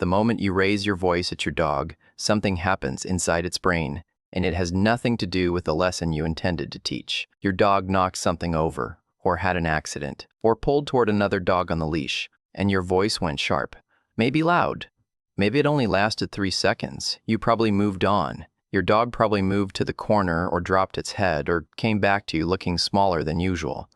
The moment you raise your voice at your dog, something happens inside its brain, and it has nothing to do with the lesson you intended to teach. Your dog knocked something over, or had an accident, or pulled toward another dog on the leash, and your voice went sharp. Maybe loud. Maybe it only lasted 3 seconds. You probably moved on. Your dog probably moved to the corner or dropped its head or came back to you looking smaller than usual.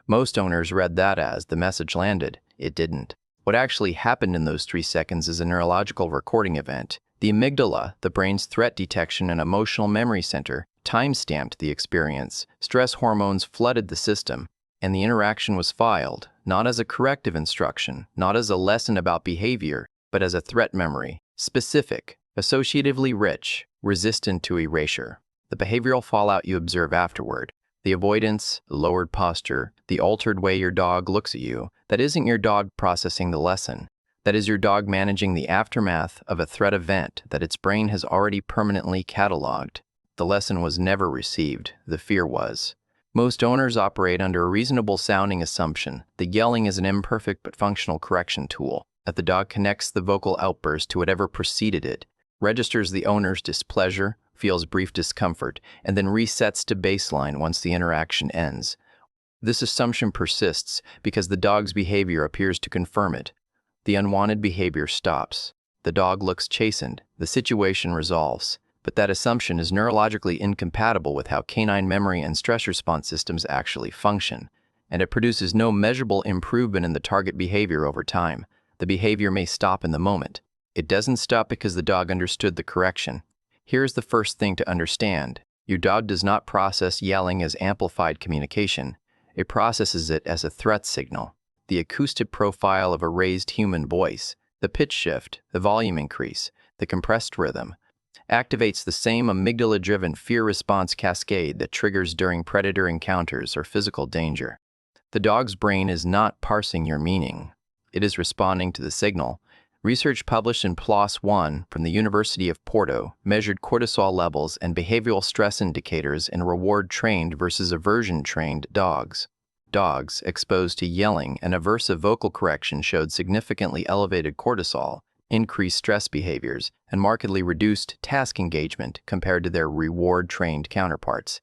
Most owners read that as the message landed. It didn't. What actually happened in those 3 seconds is a neurological recording event. The amygdala, the brain's threat detection and emotional memory center, time-stamped the experience. Stress hormones flooded the system, and the interaction was filed, not as a corrective instruction, not as a lesson about behavior, but as a threat memory, specific, associatively rich, resistant to erasure. The behavioral fallout you observe afterward, the avoidance, the lowered posture, the altered way your dog looks at you, that isn't your dog processing the lesson. That is your dog managing the aftermath of a threat event that its brain has already permanently cataloged. The lesson was never received, the fear was. Most owners operate under a reasonable sounding assumption. The yelling is an imperfect but functional correction tool. That the dog connects the vocal outburst to whatever preceded it, registers the owner's displeasure, feels brief discomfort, and then resets to baseline once the interaction ends. This assumption persists because the dog's behavior appears to confirm it. The unwanted behavior stops. The dog looks chastened. The situation resolves. But that assumption is neurologically incompatible with how canine memory and stress response systems actually function, and it produces no measurable improvement in the target behavior over time. The behavior may stop in the moment. It doesn't stop because the dog understood the correction. Here's the first thing to understand. Your dog does not process yelling as amplified communication. It processes it as a threat signal. The acoustic profile of a raised human voice, the pitch shift, the volume increase, the compressed rhythm, activates the same amygdala-driven fear response cascade that triggers during predator encounters or physical danger. The dog's brain is not parsing your meaning. It is responding to the signal. Research published in PLOS One from the University of Porto measured cortisol levels and behavioral stress indicators in reward-trained versus aversion-trained dogs. Dogs exposed to yelling and aversive vocal correction showed significantly elevated cortisol, increased stress behaviors, and markedly reduced task engagement compared to their reward-trained counterparts.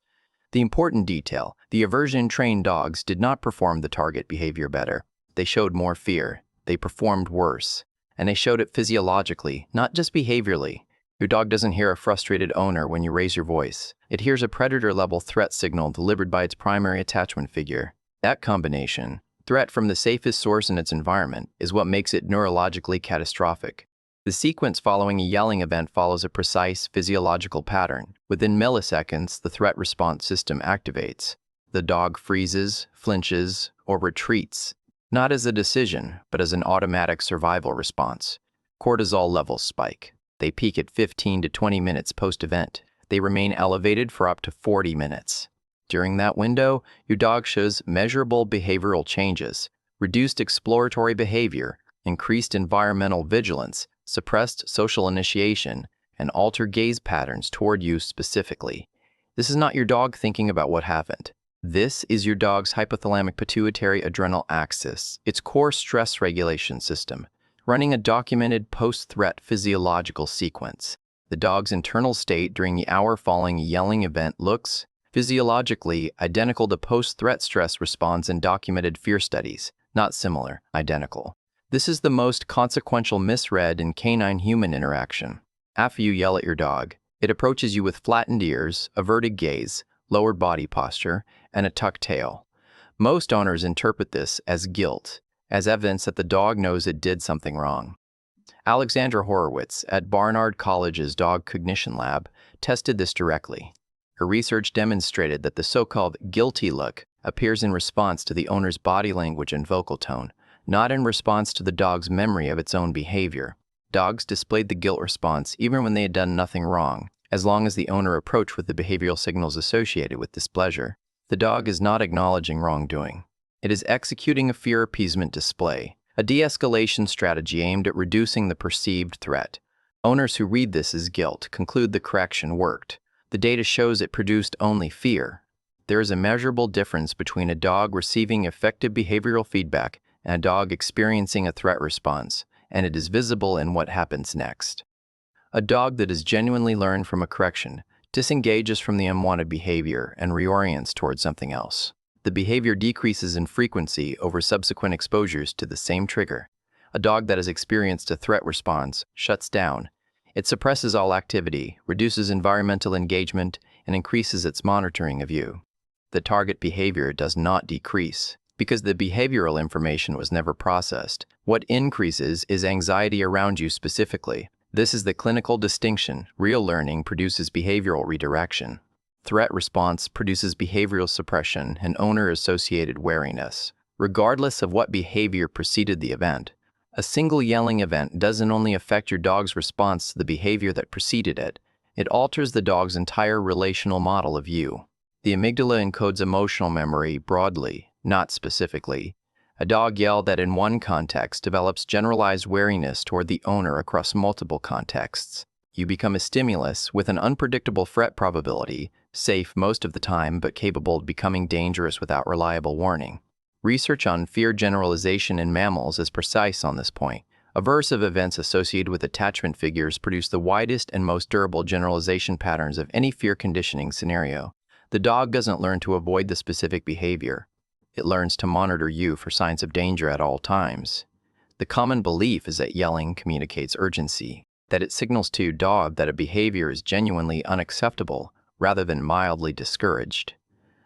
The important detail, the aversion-trained dogs did not perform the target behavior better. They showed more fear. They performed worse. And they showed it physiologically, not just behaviorally. Your dog doesn't hear a frustrated owner when you raise your voice. It hears a predator-level threat signal delivered by its primary attachment figure. That combination, threat from the safest source in its environment, is what makes it neurologically catastrophic. The sequence following a yelling event follows a precise physiological pattern. Within milliseconds, the threat response system activates. The dog freezes, flinches, or retreats, not as a decision, but as an automatic survival response. Cortisol levels spike. They peak at 15 to 20 minutes post-event. They remain elevated for up to 40 minutes. During that window, your dog shows measurable behavioral changes, reduced exploratory behavior, increased environmental vigilance, suppressed social initiation, and altered gaze patterns toward you specifically. This is not your dog thinking about what happened. This is your dog's hypothalamic pituitary adrenal axis, its core stress regulation system, running a documented post-threat physiological sequence. The dog's internal state during the hour following a yelling event looks physiologically identical to post-threat stress response in documented fear studies, not similar, identical. This is the most consequential misread in canine-human interaction. After you yell at your dog, it approaches you with flattened ears, averted gaze, lowered body posture, and a tucked tail. Most owners interpret this as guilt, as evidence that the dog knows it did something wrong. Alexandra Horowitz at Barnard College's Dog Cognition Lab tested this directly. Her research demonstrated that the so-called guilty look appears in response to the owner's body language and vocal tone, not in response to the dog's memory of its own behavior. Dogs displayed the guilt response even when they had done nothing wrong, as long as the owner approached with the behavioral signals associated with displeasure. The dog is not acknowledging wrongdoing. It is executing a fear appeasement display, a de-escalation strategy aimed at reducing the perceived threat. Owners who read this as guilt conclude the correction worked. The data shows it produced only fear. There is a measurable difference between a dog receiving effective behavioral feedback and a dog experiencing a threat response, and it is visible in what happens next. A dog that has genuinely learned from a correction disengages from the unwanted behavior and reorients towards something else. The behavior decreases in frequency over subsequent exposures to the same trigger. A dog that has experienced a threat response shuts down. It suppresses all activity, reduces environmental engagement, and increases its monitoring of you. The target behavior does not decrease, because the behavioral information was never processed. What increases is anxiety around you specifically. This is the clinical distinction. Real learning produces behavioral redirection. Threat response produces behavioral suppression and owner-associated wariness. Regardless of what behavior preceded the event, a single yelling event doesn't only affect your dog's response to the behavior that preceded it, it alters the dog's entire relational model of you. The amygdala encodes emotional memory broadly, not specifically. A dog yelled at in one context develops generalized wariness toward the owner across multiple contexts. You become a stimulus with an unpredictable threat probability, safe most of the time but capable of becoming dangerous without reliable warning. Research on fear generalization in mammals is precise on this point. Aversive events associated with attachment figures produce the widest and most durable generalization patterns of any fear conditioning scenario. The dog doesn't learn to avoid the specific behavior. It learns to monitor you for signs of danger at all times. The common belief is that yelling communicates urgency, that it signals to your dog that a behavior is genuinely unacceptable rather than mildly discouraged.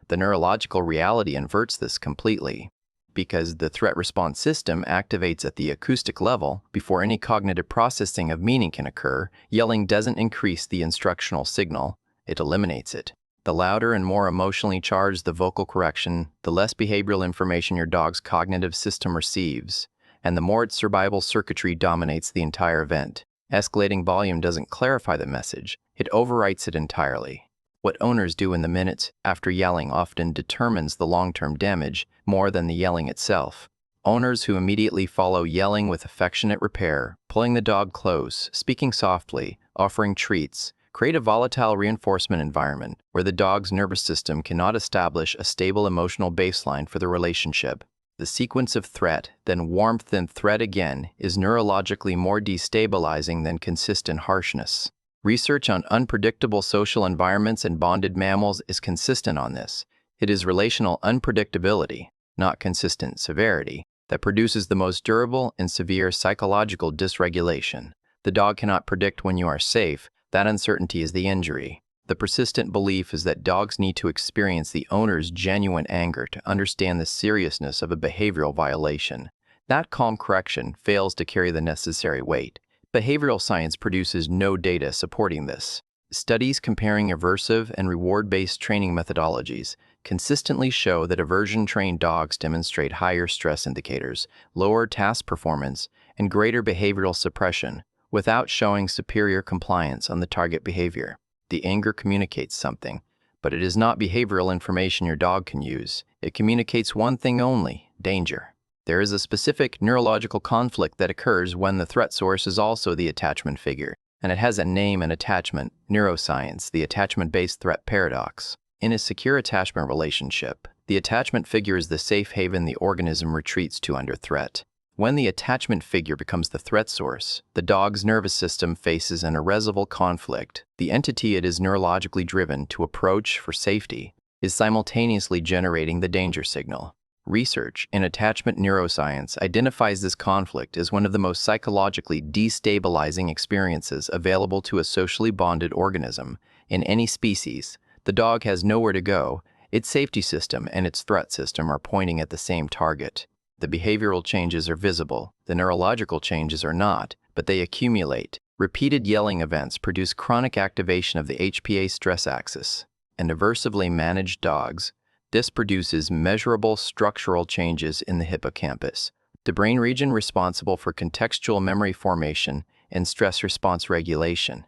The neurological reality inverts this completely. Because the threat response system activates at the acoustic level before any cognitive processing of meaning can occur, yelling doesn't increase the instructional signal, it eliminates it. The louder and more emotionally charged the vocal correction, the less behavioral information your dog's cognitive system receives, and the more its survival circuitry dominates the entire event. Escalating volume doesn't clarify the message, it overwrites it entirely. What owners do in the minutes after yelling often determines the long-term damage more than the yelling itself. Owners who immediately follow yelling with affectionate repair, pulling the dog close, speaking softly, offering treats, create a volatile reinforcement environment where the dog's nervous system cannot establish a stable emotional baseline for the relationship. The sequence of threat, then warmth, then threat again, is neurologically more destabilizing than consistent harshness. Research on unpredictable social environments in bonded mammals is consistent on this. It is relational unpredictability, not consistent severity, that produces the most durable and severe psychological dysregulation. The dog cannot predict when you are safe. That uncertainty is the injury. The persistent belief is that dogs need to experience the owner's genuine anger to understand the seriousness of a behavioral violation. That calm correction fails to carry the necessary weight. Behavioral science produces no data supporting this. Studies comparing aversive and reward-based training methodologies consistently show that aversion-trained dogs demonstrate higher stress indicators, lower task performance, and greater behavioral suppression, without showing superior compliance on the target behavior. The anger communicates something, but it is not behavioral information your dog can use. It communicates one thing only: danger. There is a specific neurological conflict that occurs when the threat source is also the attachment figure, and it has a name and attachment: neuroscience, the attachment-based threat paradox. In a secure attachment relationship, the attachment figure is the safe haven the organism retreats to under threat. When the attachment figure becomes the threat source, the dog's nervous system faces an irresolvable conflict. The entity it is neurologically driven to approach for safety is simultaneously generating the danger signal. Research in attachment neuroscience identifies this conflict as one of the most psychologically destabilizing experiences available to a socially bonded organism. In any species, the dog has nowhere to go. Its safety system and its threat system are pointing at the same target. The behavioral changes are visible, the neurological changes are not, but they accumulate. Repeated yelling events produce chronic activation of the HPA stress axis. In aversively managed dogs, this produces measurable structural changes in the hippocampus, the brain region responsible for contextual memory formation and stress response regulation.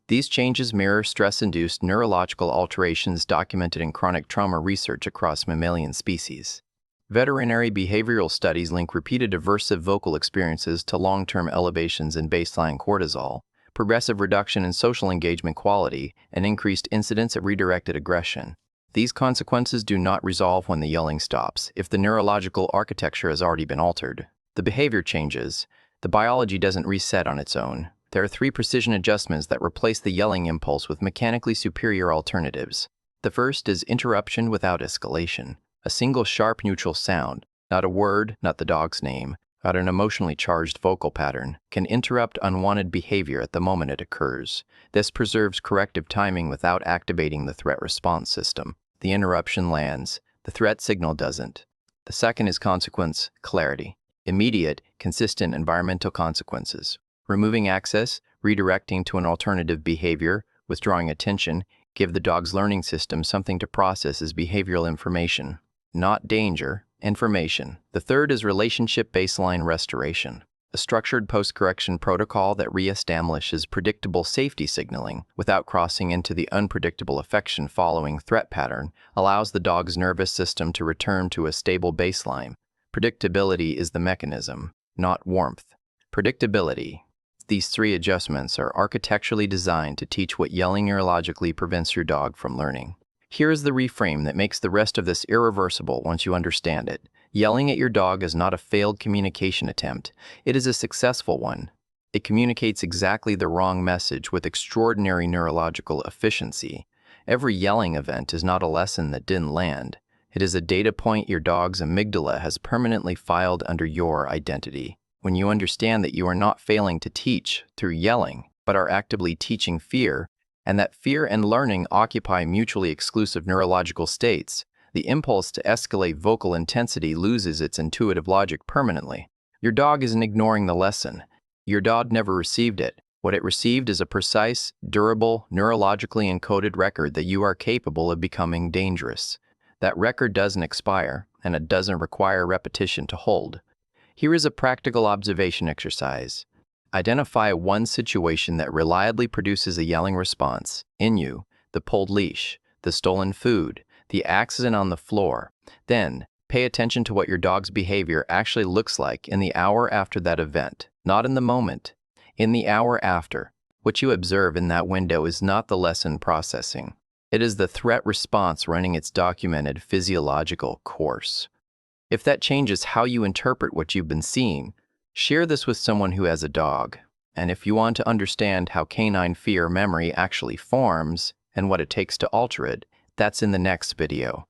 These changes mirror stress-induced neurological alterations documented in chronic trauma research across mammalian species. Veterinary behavioral studies link repeated aversive vocal experiences to long-term elevations in baseline cortisol, progressive reduction in social engagement quality, and increased incidence of redirected aggression. These consequences do not resolve when the yelling stops, if the neurological architecture has already been altered. The behavior changes. The biology doesn't reset on its own. There are 3 precision adjustments that replace the yelling impulse with mechanically superior alternatives. The first is interruption without escalation. A single sharp neutral sound, not a word, not the dog's name, not an emotionally charged vocal pattern, can interrupt unwanted behavior at the moment it occurs. This preserves corrective timing without activating the threat response system. The interruption lands. The threat signal doesn't. The second is consequence clarity. Immediate, consistent environmental consequences. Removing access, redirecting to an alternative behavior, withdrawing attention, give the dog's learning system something to process as behavioral information. Not danger, information. The third is relationship baseline restoration. A structured post-correction protocol that reestablishes predictable safety signaling without crossing into the unpredictable affection following threat pattern allows the dog's nervous system to return to a stable baseline. Predictability is the mechanism, not warmth. Predictability. These 3 adjustments are architecturally designed to teach what yelling neurologically prevents your dog from learning. Here is the reframe that makes the rest of this irreversible once you understand it. Yelling at your dog is not a failed communication attempt. It is a successful one. It communicates exactly the wrong message with extraordinary neurological efficiency. Every yelling event is not a lesson that didn't land. It is a data point your dog's amygdala has permanently filed under your identity. When you understand that you are not failing to teach through yelling, but are actively teaching fear, and that fear and learning occupy mutually exclusive neurological states, the impulse to escalate vocal intensity loses its intuitive logic permanently. Your dog isn't ignoring the lesson. Your dog never received it. What it received is a precise, durable, neurologically encoded record that you are capable of becoming dangerous. That record doesn't expire, and it doesn't require repetition to hold. Here is a practical observation exercise. Identify one situation that reliably produces a yelling response in you: the pulled leash, the stolen food, the accident on the floor. Then, pay attention to what your dog's behavior actually looks like in the hour after that event, not in the moment, in the hour after. What you observe in that window is not the lesson processing. It is the threat response running its documented physiological course. If that changes how you interpret what you've been seeing, share this with someone who has a dog. And if you want to understand how canine fear memory actually forms and what it takes to alter it, that's in the next video.